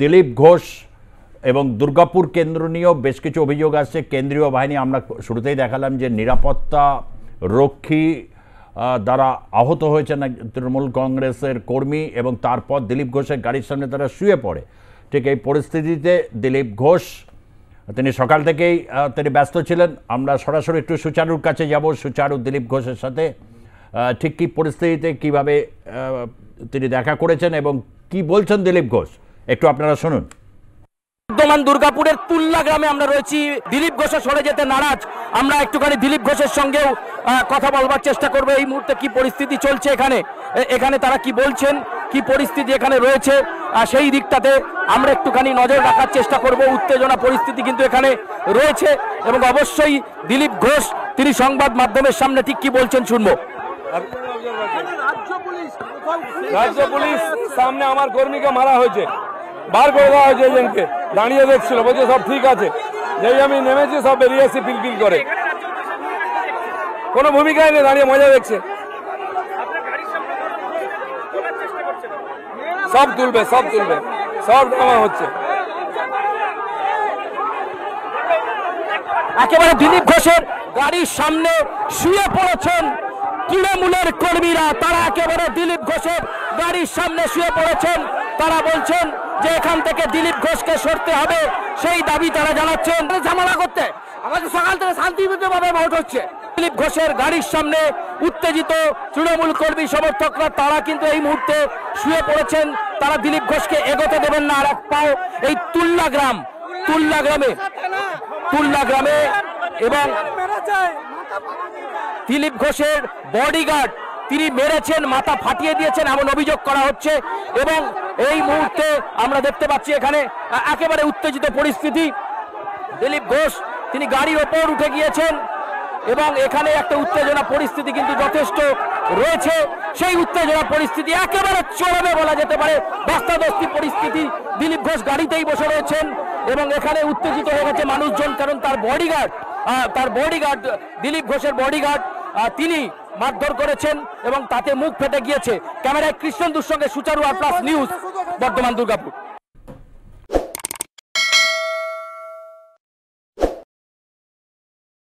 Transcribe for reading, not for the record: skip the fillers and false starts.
দিলীপ ঘোষ এবং দুর্গাপুর কেন্দ্র নিয়েও বেশ কিছু অভিযোগ আসছে। কেন্দ্রীয় বাহিনী, আমরা শুরুতেই দেখালাম যে নিরাপত্তা রক্ষী দ্বারা আহত হয়েছেন তৃণমূল কংগ্রেসের কর্মী এবং তারপর দিলীপ ঘোষের গাড়ির সামনে তারা শুয়ে পড়ে। ঠিক এই পরিস্থিতিতে দিলীপ ঘোষ তিনি সকাল থেকেই তিনি ব্যস্ত ছিলেন। আমরা সরাসরি একটু সুচারুর কাছে যাব, সুচারু দিলীপ ঘোষের সাথে ঠিক কী পরিস্থিতিতে কিভাবে তিনি দেখা করেছেন এবং কি বলছেন দিলীপ ঘোষ একটু আপনারা শুনুন। বর্ধমান দুর্গাপুরের তুল্লা গ্রামে আমরা রয়েছি। দিলীপ ঘোষ সরে যেতে নারাজ। আমরা একটুখানি দিলীপ ঘোষের সঙ্গেও কথা বলবার চেষ্টা করবো। এই মুহূর্তে কি পরিস্থিতি চলছে এখানে তারা কি বলছেন, কি পরিস্থিতি এখানে রয়েছে, সেই দিকটাতে আমরা একটুখানি নজর রাখার চেষ্টা করব। উত্তেজনা পরিস্থিতি কিন্তু এখানে রয়েছে এবং অবশ্যই দিলীপ ঘোষ তিনি সংবাদ মাধ্যমের সামনে ঠিক কি বলছেন শুনবো। রাজ্য পুলিশ সামনে আমার কর্মীকে মারা হয়েছে, বার করে দেওয়া হয়েছে। এজেন্টকে দাঁড়িয়ে দেখছিল, বলছে সব ঠিক আছে। যেই আমি নেমেছি সব বেরিয়ে এসে পিলপিল করে, কোনো ভূমিকায় নেই, দাঁড়িয়ে মজা দেখছে। সব তুলবে সব নামা হচ্ছে। একেবারে দিলীপ ঘোষের গাড়ির সামনে শুয়ে পড়েছেন তৃণমূলের কর্মীরা। তারা একেবারে দিলীপ ঘোষের গাড়ির সামনে শুয়ে পড়েছেন। তারা বলছেন যে এখান থেকে দিলীপ ঘোষকে সরতে হবে, সেই দাবি তারা জানাচ্ছেন। ঝামেলা করতে আমাদের সকাল থেকে শান্তিপূর্ণভাবে ভোট হচ্ছে। দিলীপ ঘোষের গাড়ির সামনে উত্তেজিত তৃণমূল কর্মী সমর্থকরা তারা কিন্তু এই মুহূর্তে শুয়ে পড়েছেন। তারা দিলীপ ঘোষকে এগোতে দেবেন না। আর এক পাও এই তুল্লা গ্রামে এবং দিলীপ ঘোষের বডিগার্ড তিনি মেরেছেন, মাথা ফাটিয়ে দিয়েছেন এমন অভিযোগ করা হচ্ছে। এবং এই মুহূর্তে আমরা দেখতে পাচ্ছি এখানে একেবারে উত্তেজিত পরিস্থিতি। দিলীপ ঘোষ তিনি গাড়ির ওপর উঠে গিয়েছেন এবং এখানে একটা উত্তেজনা পরিস্থিতি কিন্তু যথেষ্ট রয়েছে। সেই উত্তেজনা পরিস্থিতি একেবারে চরমে বলা যেতে পারে, ধস্তাধস্তি পরিস্থিতি। দিলীপ ঘোষ গাড়িতেই বসে রয়েছেন এবং এখানে উত্তেজিত হয়ে গেছে মানুষজন, কারণ তার বডিগার্ড দিলীপ ঘোষের বডিগার্ড তিনি মারধর করেছেন এবং তাতে মুখ ফেটে গিয়েছে। ক্যামেরায় কৃষ্ণেন্দুর সঙ্গে সুচারু, আর প্লাস নিউজ, বর্ধমান দুর্গাপুর।